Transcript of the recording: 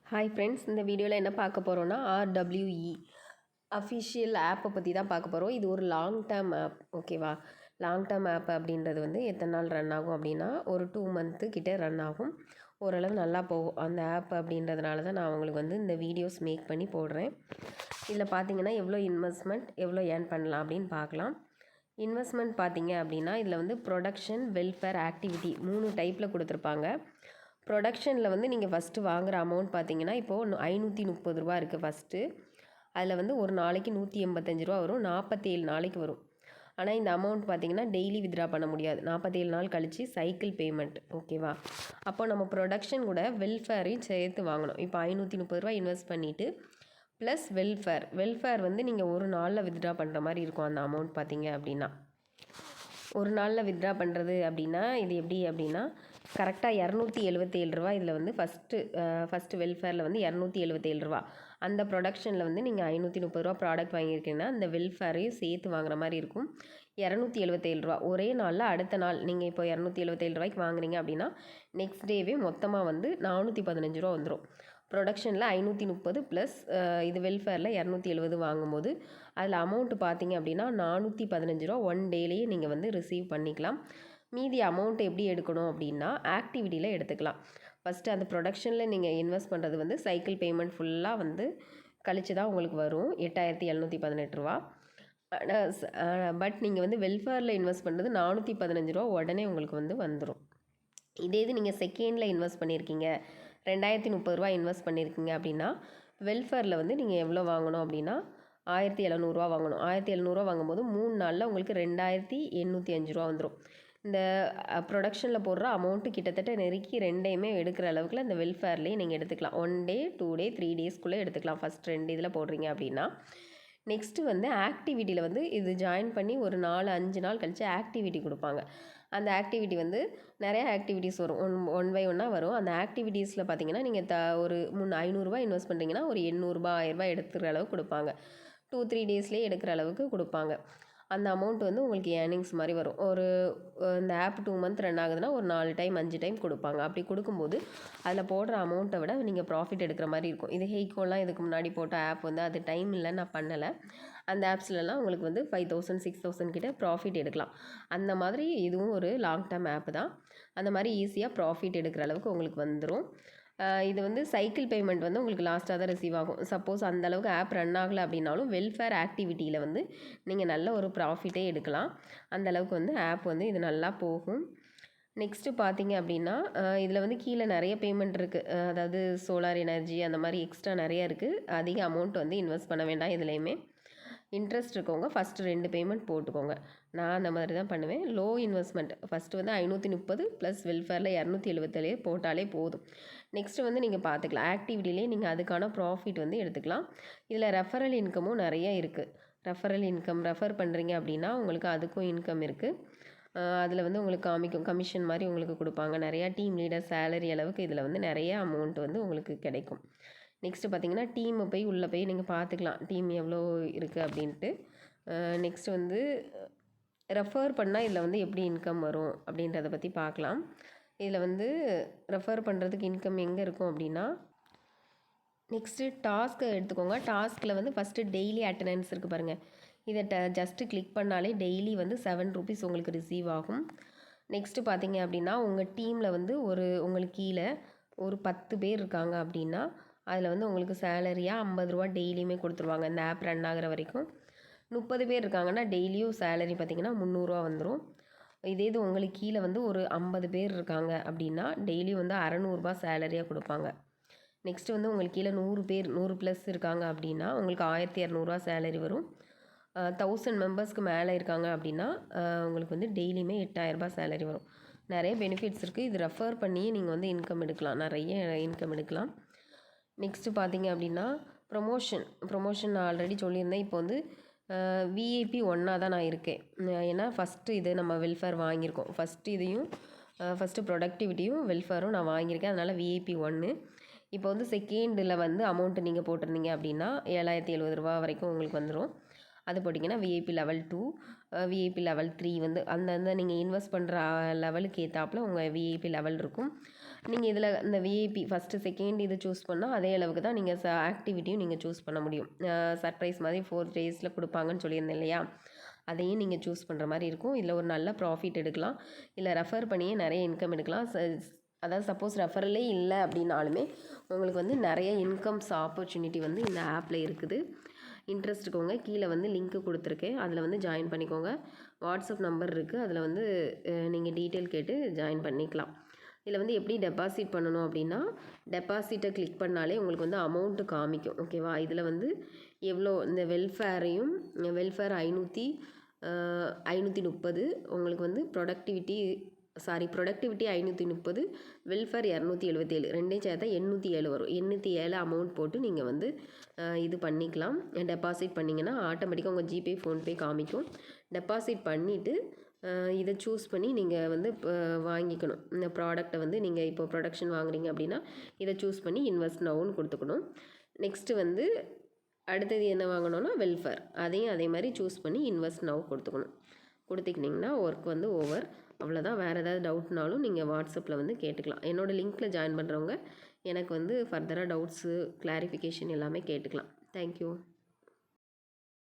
Hi friends, இந்த வீடியோவில் என்ன பார்க்க போகிறோன்னா RWE அஃபிஷியல் ஆப்பை பற்றி தான் பார்க்க போகிறோம். இது ஒரு லாங் டேர்ம் ஆப், ஓகேவா? லாங் டேர்ம் ஆப் அப்படின்றது வந்து எத்தனை நாள் ரன் ஆகும் அப்படின்னா ஒரு 2 மந்த்து கிட்டே ரன் ஆகும். ஓரளவு நல்லா போகும் அந்த ஆப். அப்படின்றதுனால தான் நான் உங்களுக்கு வந்து இந்த வீடியோஸ் மேக் பண்ணி போடுறேன். இதில் பார்த்தீங்கன்னா எவ்வளோ இன்வெஸ்ட்மெண்ட், எவ்வளோ ஏர்ன் பண்ணலாம் அப்படின்னு பார்க்கலாம். இன்வெஸ்ட்மெண்ட் பார்த்தீங்க அப்படின்னா இதில் வந்து ப்ரொடக்ஷன், வெல்ஃபேர், ஆக்டிவிட்டி 3 டைப்பில் கொடுத்துருப்பாங்க. ப்ரொடக்ஷனில் வந்து நீங்கள் ஃபஸ்ட்டு வாங்குகிற அமௌண்ட் பார்த்தீங்கன்னா இப்போது ரூ. 530 இருக்குது ஃபஸ்ட்டு. அதில் வந்து ஒரு நாளைக்கு ரூ. 185 வரும், 47 நாளைக்கு வரும். ஆனால் இந்த அமௌண்ட் பார்த்திங்கன்னா டெய்லி வித்ட்ரா பண்ண முடியாது, 47 நாள் கழித்து சைக்கிள் பேமெண்ட், ஓகேவா? அப்போ நம்ம ப்ரொடக்ஷன் கூட வெல்ஃபேரையும் சேர்த்து வாங்கணும். இப்போ ரூ. 530 இன்வெஸ்ட் பண்ணிவிட்டு ப்ளஸ் வெல்ஃபேர் வந்து நீங்கள் ஒரு நாளில் வித்ட்ரா பண்ணுற மாதிரி இருக்கும். அந்த அமௌண்ட் பார்த்திங்க அப்படின்னா ஒரு நாளில் வித்ட்ரா பண்ணுறது அப்படின்னா இது எப்படி அப்படின்னா கரெக்டாக ரூ. 277 இதில் வந்து ஃபஸ்ட்டு வெல்ஃபேரில் வந்து ரூ. 277. அந்த ப்ரொடக்ஷனில் வந்து நீங்கள் ரூ. 530 ப்ராடக்ட் வாங்கியிருக்கீங்கன்னா அந்த வெல்ஃபேரையும் சேர்த்து வாங்குற மாதிரி இருக்கும். ரூ. 277 ஒரே நாளில். அடுத்த நாள் நீங்கள் இப்போ ரூ. 277 வாங்குறீங்க அப்படின்னா நெக்ஸ்ட் டேவே மொத்தமாக வந்து ரூ. 415 வந்துடும். ப்ரொடக்ஷனில் 530 ப்ளஸ் இது வெல்ஃபேரில் 270 வாங்கும்போது அதில் அமௌண்ட்டு பார்த்தீங்க அப்படின்னா ரூ. 415 ஒன் டேலேயே நீங்கள் வந்து ரிசீவ் பண்ணிக்கலாம். மீதி அமௌண்ட் எப்படி எடுக்கணும் அப்படின்னா ஆக்டிவிட்டியில் எடுத்துக்கலாம். ஃபஸ்ட்டு அந்த ப்ரொடக்ஷனில் நீங்கள் இன்வெஸ்ட் பண்ணுறது வந்து சைக்கிள் பேமெண்ட் ஃபுல்லாக வந்து கழித்து தான் உங்களுக்கு வரும் ரூ. 8718. பட் நீங்கள் வந்து வெல்ஃபேரில் இன்வெஸ்ட் பண்ணுறது ரூ. 415 உடனே உங்களுக்கு வந்து வந்துடும். இதே இது நீங்கள் செகண்டில் இன்வெஸ்ட் பண்ணியிருக்கீங்க, ரூ. 2030 இன்வெஸ்ட் பண்ணியிருக்கீங்க அப்படின்னா வெல்ஃபேரில் வந்து நீங்கள் எவ்வளோ வாங்கணும் அப்படின்னா ரூ. 1700 வாங்கணும். ரூ. 1700 வாங்கும்போது 3 நாளில் உங்களுக்கு ரூ. 2805 வந்துடும். இந்த ப்ரொடக்ஷனில் போடுற அமௌண்ட்டு கிட்டத்தட்ட நெருக்கி ரெண்டையுமே எடுக்கிற அளவுக்கு இந்த வெல்ஃபேர்லேயே நீங்கள் எடுத்துக்கலாம். 1 டே, 2 டே, 3 டேஸ்க்குள்ளே எடுத்துக்கலாம். ஃபஸ்ட் 2 இதில் போடுறீங்க அப்படின்னா நெக்ஸ்ட்டு வந்து ஆக்டிவிட்டியில் வந்து இது ஜாயின் பண்ணி ஒரு 4-5 நாள் கழித்து ஆக்டிவிட்டி கொடுப்பாங்க. அந்த ஆக்டிவிட்டி வந்து நிறையா ஆக்டிவிட்டீஸ் வரும், ஒன் பை ஒன்னாக வரும். அந்த ஆக்டிவிட்டீஸில் பார்த்தீங்கன்னா நீங்கள் ஒரு ரூ. 500 இன்வெஸ்ட் பண்ணுறீங்கன்னா ஒரு ரூ. 800, 1000 எடுத்துக்கிற அளவுக்கு கொடுப்பாங்க. 2-3 டேஸ்லேயே எடுக்கிற அளவுக்கு கொடுப்பாங்க. அந்த அமௌண்ட் வந்து உங்களுக்கு ஏர்னிங்ஸ் மாதிரி வரும். இந்த ஆப் 2 மந்த் ரன் ஆகுதுன்னா ஒரு 4 டைம் 5 டைம் கொடுப்பாங்க. அப்படி கொடுக்கும்போது அதில் போடுற அமௌண்ட்டை விட நீங்கள் ப்ராஃபிட் எடுக்கிற மாதிரி இருக்கும். இது ஹெய்கோலாம் இதுக்கு முன்னாடி போட்ட ஆப் வந்து அது டைம் இல்லை, நான் பண்ணலை. அந்த ஆப்ஸ்லலாம் உங்களுக்கு வந்து 5000 6000 கிட்ட ப்ராஃபிட் எடுக்கலாம். அந்த மாதிரி இதுவும் ஒரு லாங் டேர்ம் ஆப் தான். அந்த மாதிரி ஈஸியாக ப்ராஃபிட் எடுக்கிற அளவுக்கு உங்களுக்கு வந்துடும். இது வந்து சைக்கிள் பேமெண்ட் வந்து உங்களுக்கு லாஸ்ட்டாக தான் ரிசீவ் ஆகும். சப்போஸ் அந்தளவுக்கு ஆப் ரன் ஆகலை அப்படின்னாலும் வெல்ஃபேர் ஆக்டிவிட்டியில் வந்து நீங்கள் நல்ல ஒரு ப்ராஃபிட்டே எடுக்கலாம். அந்தளவுக்கு வந்து ஆப் வந்து இது நல்லா போகும். நெக்ஸ்ட்டு பார்த்தீங்க அப்படின்னா இதில் வந்து கீழே நிறைய பேமெண்ட் இருக்குது. அதாவது சோலார் எனர்ஜி அந்த மாதிரி எக்ஸ்ட்ரா நிறைய இருக்குது. அதிக அமௌண்ட் வந்து இன்வெஸ்ட் பண்ண வேண்டாம். இதுலேயுமே இன்ட்ரெஸ்ட் இருக்கவங்க ஃபஸ்ட்டு 2 பேமெண்ட் போட்டுக்கோங்க. நான் அந்த மாதிரி தான் பண்ணுவேன். லோ இன்வெஸ்ட்மெண்ட் ஃபஸ்ட்டு வந்து 530 ப்ளஸ் வெல்ஃபேரில் 277 போட்டாலே போதும். நெக்ஸ்ட்டு வந்து நீங்கள் பார்த்துக்கலாம் ஆக்டிவிட்டிலே நீங்கள் அதுக்கான ப்ராஃபிட் வந்து எடுத்துக்கலாம். இதில் ரெஃபரல் இன்கமும் நிறைய இருக்குது. ரெஃபரல் இன்கம் ரெஃபர் பண்ணுறீங்க அப்படின்னா உங்களுக்கு அதுக்கும் இன்கம் இருக்குது. அதில் வந்து உங்களுக்கு காமிக்கும், கமிஷன் மாதிரி உங்களுக்கு கொடுப்பாங்க. நிறையா டீம் லீடர் சேலரி அளவுக்கு இதில் வந்து நிறைய அமௌண்ட் வந்து உங்களுக்கு கிடைக்கும். நெக்ஸ்ட்டு பார்த்தீங்கன்னா டீமை போய் உள்ளே போய் நீங்கள் பார்த்துக்கலாம் டீம் எவ்வளோ இருக்குது அப்படின்ட்டு. நெக்ஸ்ட் வந்து ரெஃபர் பண்ணால் இதில் வந்து எப்படி இன்கம் வரும் அப்படின்றத பற்றி பார்க்கலாம். இதில் வந்து ரெஃபர் பண்ணுறதுக்கு இன்கம் எங்கே இருக்கும் அப்படின்னா நெக்ஸ்ட்டு டாஸ்க்கை எடுத்துக்கோங்க. டாஸ்கில் வந்து ஃபஸ்ட்டு டெய்லி அட்டண்டன்ஸ் இருக்குது பாருங்கள். இதை ஜஸ்ட்டு கிளிக் பண்ணாலே டெய்லி வந்து ₹7 உங்களுக்கு ரிசீவ் ஆகும். நெக்ஸ்ட்டு பார்த்தீங்க அப்படின்னா உங்கள் டீமில் வந்து உங்களுக்கு கீழே ஒரு 10 பேர் இருக்காங்க அப்படின்னா அதில் வந்து உங்களுக்கு சேலரியாக ₹50 டெய்லியுமே கொடுத்துருவாங்க. இந்த ஆப் ரன் ஆகிற வரைக்கும். 30 பேர் இருக்காங்கன்னா டெய்லியும் சேலரி பார்த்திங்கன்னா ₹300 வந்துடும். இது உங்களுக்கு கீழே வந்து ஒரு 50 பேர் இருக்காங்க அப்படின்னா டெய்லியும் வந்து ₹600 சேலரியாக கொடுப்பாங்க. நெக்ஸ்ட்டு வந்து உங்களுக்கு கீழே 100 பேர் 100 ப்ளஸ் இருக்காங்க அப்படின்னா உங்களுக்கு ₹1200 சேலரி வரும். 1000 மெம்பர்ஸ்க்கு மேலே இருக்காங்க அப்படின்னா உங்களுக்கு வந்து டெய்லியுமே ₹8000 சேலரி வரும். நிறைய பெனிஃபிட்ஸ் இருக்குது. இது ரெஃபர் பண்ணியே நீங்கள் வந்து இன்கம் எடுக்கலாம், நிறைய இன்கம் எடுக்கலாம். நெக்ஸ்ட்டு பார்த்தீங்க அப்படின்னா ப்ரொமோஷன் நான் ஆல்ரெடி சொல்லியிருந்தேன். இப்போ வந்து விஐபி 1 தான் நான் இருக்கேன். ஏன்னா ஃபஸ்ட்டு இது நம்ம வெல்ஃபேர் வாங்கியிருக்கோம். ஃபஸ்ட்டு ப்ரொடக்டிவிட்டியும் வெல்ஃபேரும் நான் வாங்கியிருக்கேன். அதனால் விஐபி 1. இப்போ வந்து செகண்டில் வந்து அமௌண்ட்டு நீங்கள் போட்டிருந்தீங்க அப்படின்னா ₹7070 வரைக்கும் உங்களுக்கு வந்துடும். அது போட்டிங்கன்னா விஐபி லெவல் 2, விஐபி லெவல் 3 வந்து அந்தந்த நீங்கள் இன்வெஸ்ட் பண்ணுற லெவலுக்கு ஏற்றாப்புல உங்கள் விஐபி லெவல் இருக்கும். நீங்கள் இதில் இந்த விஐபி ஃபஸ்ட்டு செகண்ட் இது சூஸ் பண்ணால் அதே அளவுக்கு தான் நீங்கள் ஆக்டிவிட்டியும் நீங்கள் சூஸ் பண்ண முடியும். சர்ப்ரைஸ் மாதிரி 4 டேஸில் கொடுப்பாங்கன்னு சொல்லியிருந்தேன் இல்லையா, அதையும் நீங்கள் சூஸ் பண்ணுற மாதிரி இருக்கும். இதில் ஒரு நல்ல ப்ராஃபிட் எடுக்கலாம், இல்லை ரெஃபர் பண்ணியே நிறைய இன்கம் எடுக்கலாம். அதாவது சப்போஸ் ரெஃபரலே இல்லை அப்படின்னாலுமே உங்களுக்கு வந்து நிறைய இன்கம்ஸ் ஆப்பர்ச்சுனிட்டி வந்து இந்த ஆப்பில் இருக்குது. இன்ட்ரெஸ்ட் இருக்கவங்க கீழே வந்து லிங்க்கு கொடுத்துருக்கேன், அதில் வந்து ஜாயின் பண்ணிக்கோங்க. வாட்ஸ்அப் நம்பர் இருக்குது, அதில் வந்து நீங்கள் டீட்டெயில் கேட்டு ஜாயின் பண்ணிக்கலாம். இதில் வந்து எப்படி டெபாசிட் பண்ணணும் அப்படின்னா, டெபாசிட்டை கிளிக் பண்ணாலே உங்களுக்கு வந்து அமௌண்ட்டு காமிக்கும். ஓகேவா, இதில் வந்து எவ்வளோ இந்த வெல்ஃபேரையும் வெல்ஃபேர் 530 உங்களுக்கு வந்து ப்ரொடக்டிவிட்டி 530, வெல்ஃபேர் 277, ரெண்டையும் சேர்த்தா 807 வரும். 807 அமௌண்ட் போட்டு நீங்கள் வந்து இது பண்ணிக்கலாம். டெபாசிட் பண்ணிங்கன்னா ஆட்டோமேட்டிக்காக உங்கள் ஜிபே ஃபோன்பே காமிக்கும். டெபாசிட் பண்ணிவிட்டு இதை சூஸ் பண்ணி நீங்கள் வந்து வாங்கிக்கணும். இந்த ப்ராடக்ட்டை வந்து நீங்கள் இப்போ ப்ரொடக்ஷன் வாங்குறீங்க அப்படின்னா இதை சூஸ் பண்ணி இன்வெஸ்ட் நவுன்னு கொடுத்துக்கணும். நெக்ஸ்ட்டு வந்து அடுத்தது என்ன வாங்கணும்னா வெல்ஃபேர், அதையும் அதே மாதிரி சூஸ் பண்ணி இன்வெஸ்ட் நவ் கொடுத்துக்கிட்டிங்கன்னா ஒர்க் வந்து ஓவர். அவ்வளோதான். வேறு ஏதாவது டவுட்னாலும் நீங்கள் வாட்ஸ்அப்பில் வந்து கேட்டுக்கலாம். என்னோடய லிங்க்கில் ஜாயின் பண்ணுறவங்க எனக்கு வந்து ஃபர்தராக டவுட்ஸு கிளாரிஃபிகேஷன் எல்லாமே கேட்டுக்கலாம். தேங்க்யூ.